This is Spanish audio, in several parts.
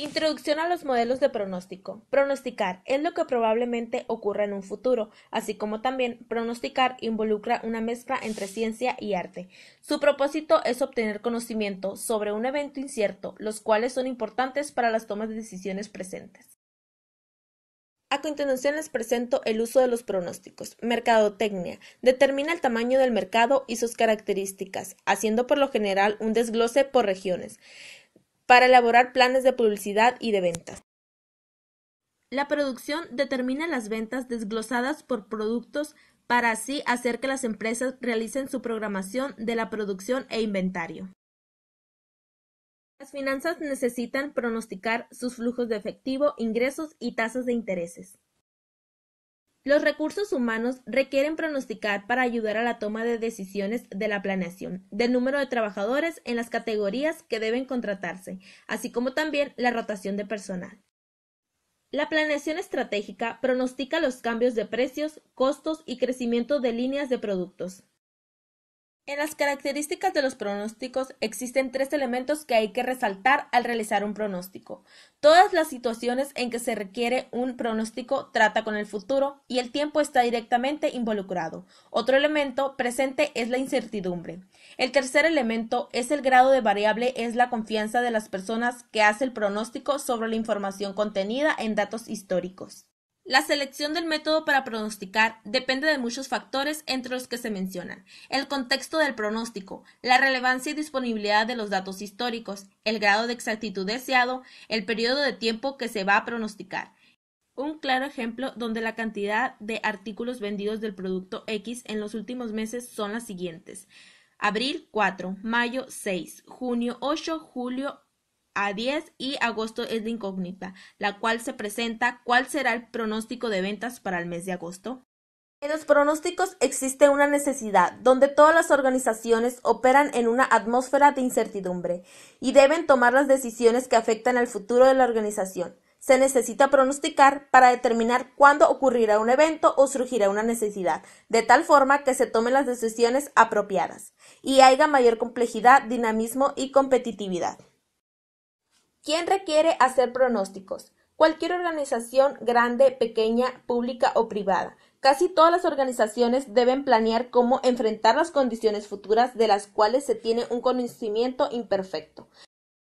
Introducción a los modelos de pronóstico. Pronosticar es lo que probablemente ocurra en un futuro, así como también pronosticar involucra una mezcla entre ciencia y arte. Su propósito es obtener conocimiento sobre un evento incierto, los cuales son importantes para las tomas de decisiones presentes. A continuación les presento el uso de los pronósticos. Mercadotecnia. Determina el tamaño del mercado y sus características, haciendo por lo general un desglose por regiones, para elaborar planes de publicidad y de ventas. La producción determina las ventas desglosadas por productos para así hacer que las empresas realicen su programación de la producción e inventario. Las finanzas necesitan pronosticar sus flujos de efectivo, ingresos y tasas de intereses. Los recursos humanos requieren pronosticar para ayudar a la toma de decisiones de la planeación, del número de trabajadores en las categorías que deben contratarse, así como también la rotación de personal. La planeación estratégica pronostica los cambios de precios, costos y crecimiento de líneas de productos. En las características de los pronósticos existen 3 elementos que hay que resaltar al realizar un pronóstico. Todas las situaciones en que se requiere un pronóstico trata con el futuro y el tiempo está directamente involucrado. Otro elemento presente es la incertidumbre. El tercer elemento es el grado de variable, es la confianza de las personas que hace el pronóstico sobre la información contenida en datos históricos. La selección del método para pronosticar depende de muchos factores entre los que se mencionan: el contexto del pronóstico, la relevancia y disponibilidad de los datos históricos, el grado de exactitud deseado, el periodo de tiempo que se va a pronosticar. Un claro ejemplo donde la cantidad de artículos vendidos del producto X en los últimos meses son las siguientes: abril 4, mayo 6, junio 8, julio a 10 y agosto es la incógnita, la cual se presenta cuál será el pronóstico de ventas para el mes de agosto. En los pronósticos existe una necesidad, donde todas las organizaciones operan en una atmósfera de incertidumbre y deben tomar las decisiones que afectan al futuro de la organización. Se necesita pronosticar para determinar cuándo ocurrirá un evento o surgirá una necesidad, de tal forma que se tomen las decisiones apropiadas y haya mayor complejidad, dinamismo y competitividad. ¿Quién requiere hacer pronósticos? Cualquier organización grande, pequeña, pública o privada. Casi todas las organizaciones deben planear cómo enfrentar las condiciones futuras de las cuales se tiene un conocimiento imperfecto.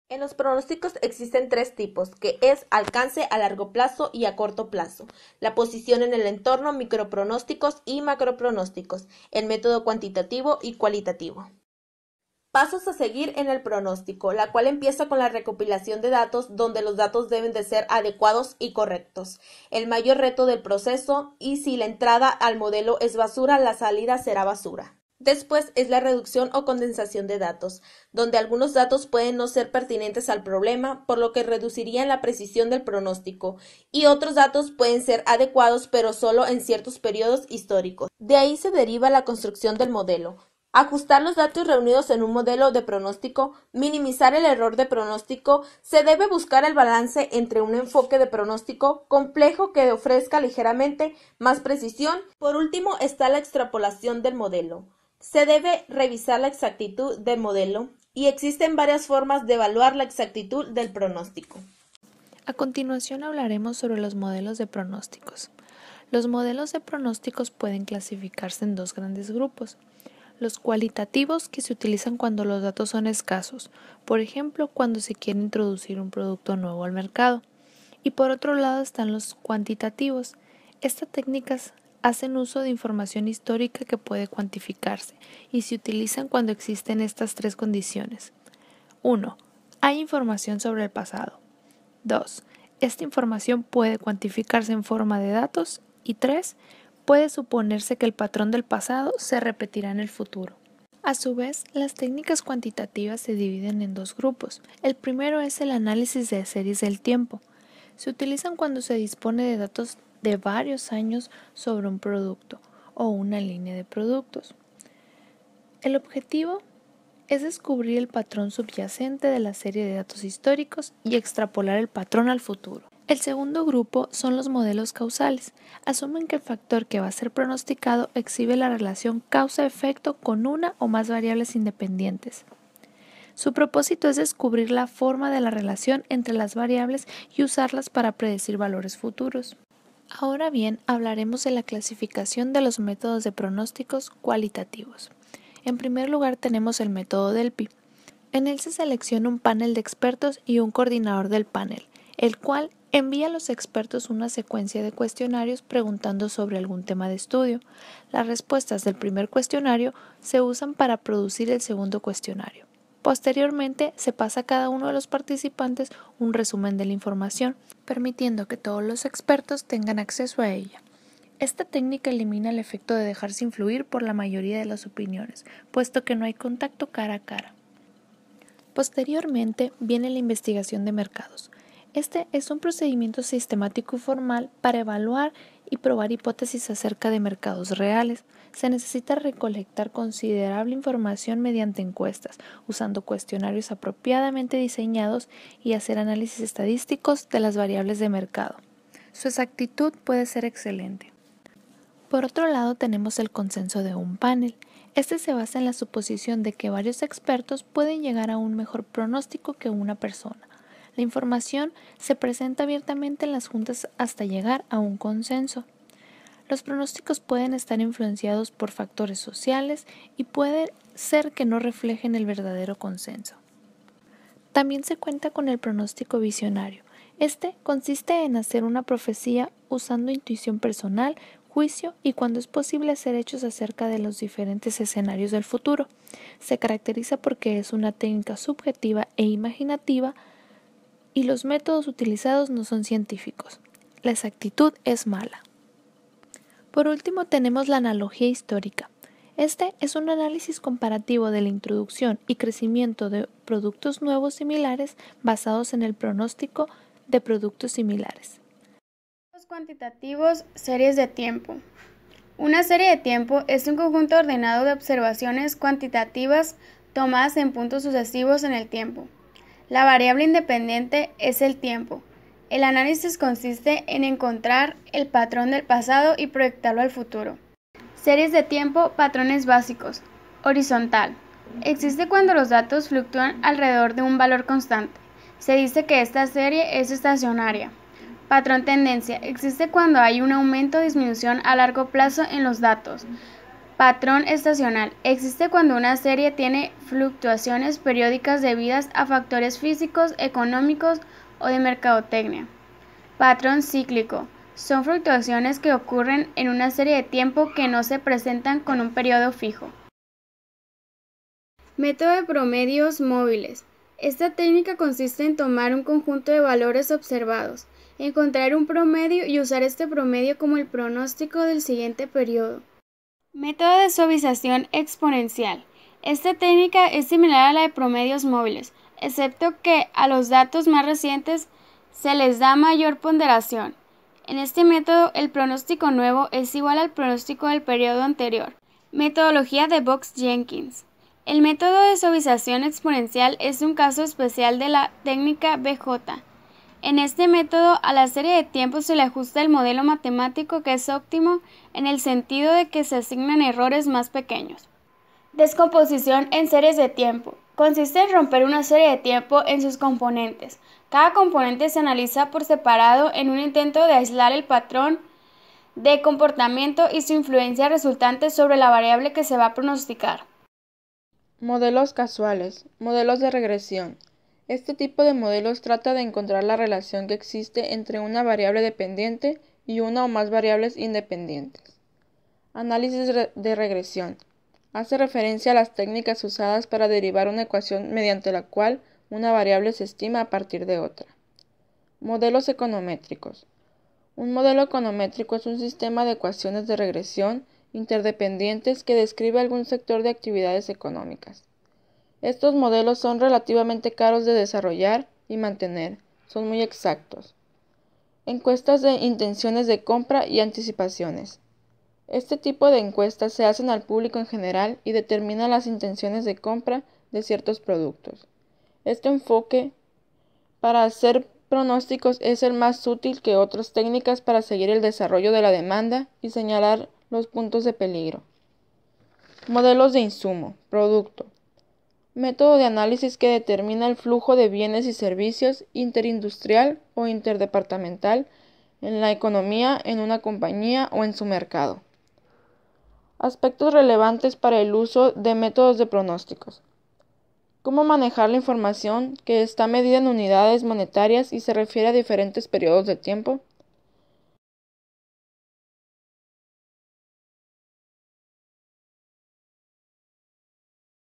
En los pronósticos existen 3 tipos, que es alcance a largo plazo y a corto plazo, la posición en el entorno, micropronósticos y macropronósticos, el método cuantitativo y cualitativo. Pasos a seguir en el pronóstico, la cual empieza con la recopilación de datos, donde los datos deben de ser adecuados y correctos. El mayor reto del proceso, y si la entrada al modelo es basura, la salida será basura. Después es la reducción o condensación de datos, donde algunos datos pueden no ser pertinentes al problema, por lo que reducirían la precisión del pronóstico, y otros datos pueden ser adecuados pero solo en ciertos periodos históricos. De ahí se deriva la construcción del modelo. Ajustar los datos reunidos en un modelo de pronóstico, minimizar el error de pronóstico, se debe buscar el balance entre un enfoque de pronóstico complejo que ofrezca ligeramente más precisión. Por último está la extrapolación del modelo. Se debe revisar la exactitud del modelo y existen varias formas de evaluar la exactitud del pronóstico. A continuación hablaremos sobre los modelos de pronósticos. Los modelos de pronósticos pueden clasificarse en 2 grandes grupos. Los cualitativos, que se utilizan cuando los datos son escasos, por ejemplo, cuando se quiere introducir un producto nuevo al mercado. Y por otro lado están los cuantitativos. Estas técnicas hacen uso de información histórica que puede cuantificarse y se utilizan cuando existen estas 3 condiciones. 1. Hay información sobre el pasado. 2. Esta información puede cuantificarse en forma de datos. Y 3. Puede suponerse que el patrón del pasado se repetirá en el futuro. A su vez, las técnicas cuantitativas se dividen en 2 grupos. El primero es el análisis de series del tiempo. Se utilizan cuando se dispone de datos de varios años sobre un producto o una línea de productos. El objetivo es descubrir el patrón subyacente de la serie de datos históricos y extrapolar el patrón al futuro. El segundo grupo son los modelos causales. Asumen que el factor que va a ser pronosticado exhibe la relación causa-efecto con una o más variables independientes. Su propósito es descubrir la forma de la relación entre las variables y usarlas para predecir valores futuros. Ahora bien, hablaremos de la clasificación de los métodos de pronósticos cualitativos. En primer lugar tenemos el método Delphi. En él se selecciona un panel de expertos y un coordinador del panel, el cual envía a los expertos una secuencia de cuestionarios preguntando sobre algún tema de estudio. Las respuestas del primer cuestionario se usan para producir el segundo cuestionario. Posteriormente, se pasa a cada uno de los participantes un resumen de la información, permitiendo que todos los expertos tengan acceso a ella. Esta técnica elimina el efecto de dejarse influir por la mayoría de las opiniones, puesto que no hay contacto cara a cara. Posteriormente viene la investigación de mercados. Este es un procedimiento sistemático y formal para evaluar y probar hipótesis acerca de mercados reales. Se necesita recolectar considerable información mediante encuestas, usando cuestionarios apropiadamente diseñados y hacer análisis estadísticos de las variables de mercado. Su exactitud puede ser excelente. Por otro lado, tenemos el consenso de un panel. Este se basa en la suposición de que varios expertos pueden llegar a un mejor pronóstico que una persona. La información se presenta abiertamente en las juntas hasta llegar a un consenso. Los pronósticos pueden estar influenciados por factores sociales y puede ser que no reflejen el verdadero consenso. También se cuenta con el pronóstico visionario. Este consiste en hacer una profecía usando intuición personal, juicio y cuando es posible hacer hechos acerca de los diferentes escenarios del futuro. Se caracteriza porque es una técnica subjetiva e imaginativa y los métodos utilizados no son científicos. La exactitud es mala. Por último tenemos la analogía histórica. Este es un análisis comparativo de la introducción y crecimiento de productos nuevos similares basados en el pronóstico de productos similares. Cuantitativos, series de tiempo. Una serie de tiempo es un conjunto ordenado de observaciones cuantitativas tomadas en puntos sucesivos en el tiempo. La variable independiente es el tiempo. El análisis consiste en encontrar el patrón del pasado y proyectarlo al futuro. Series de tiempo, patrones básicos. Horizontal. Existe cuando los datos fluctúan alrededor de un valor constante. Se dice que esta serie es estacionaria. Patrón tendencia. Existe cuando hay un aumento o disminución a largo plazo en los datos. Patrón estacional. Existe cuando una serie tiene fluctuaciones periódicas debidas a factores físicos, económicos o de mercadotecnia. Patrón cíclico. Son fluctuaciones que ocurren en una serie de tiempo que no se presentan con un periodo fijo. Método de promedios móviles. Esta técnica consiste en tomar un conjunto de valores observados, encontrar un promedio y usar este promedio como el pronóstico del siguiente periodo. Método de suavización exponencial. Esta técnica es similar a la de promedios móviles, excepto que a los datos más recientes se les da mayor ponderación. En este método, el pronóstico nuevo es igual al pronóstico del periodo anterior. Metodología de Box-Jenkins. El método de suavización exponencial es un caso especial de la técnica BJ. En este método, a la serie de tiempo se le ajusta el modelo matemático que es óptimo en el sentido de que se asignan errores más pequeños. Descomposición en series de tiempo. Consiste en romper una serie de tiempo en sus componentes. Cada componente se analiza por separado en un intento de aislar el patrón de comportamiento y su influencia resultante sobre la variable que se va a pronosticar. Modelos casuales, modelos de regresión. Este tipo de modelos trata de encontrar la relación que existe entre una variable dependiente y una o más variables independientes. Análisis de regresión. Hace referencia a las técnicas usadas para derivar una ecuación mediante la cual una variable se estima a partir de otra. Modelos econométricos. Un modelo econométrico es un sistema de ecuaciones de regresión interdependientes que describe algún sector de actividades económicas. Estos modelos son relativamente caros de desarrollar y mantener, son muy exactos. Encuestas de intenciones de compra y anticipaciones. Este tipo de encuestas se hacen al público en general y determinan las intenciones de compra de ciertos productos. Este enfoque para hacer pronósticos es el más útil que otras técnicas para seguir el desarrollo de la demanda y señalar los puntos de peligro. Modelos de insumo, producto. método de análisis que determina el flujo de bienes y servicios interindustrial o interdepartamental en la economía, en una compañía o en su mercado. Aspectos relevantes para el uso de métodos de pronósticos. Cómo manejar la información que está medida en unidades monetarias y se refiere a diferentes periodos de tiempo.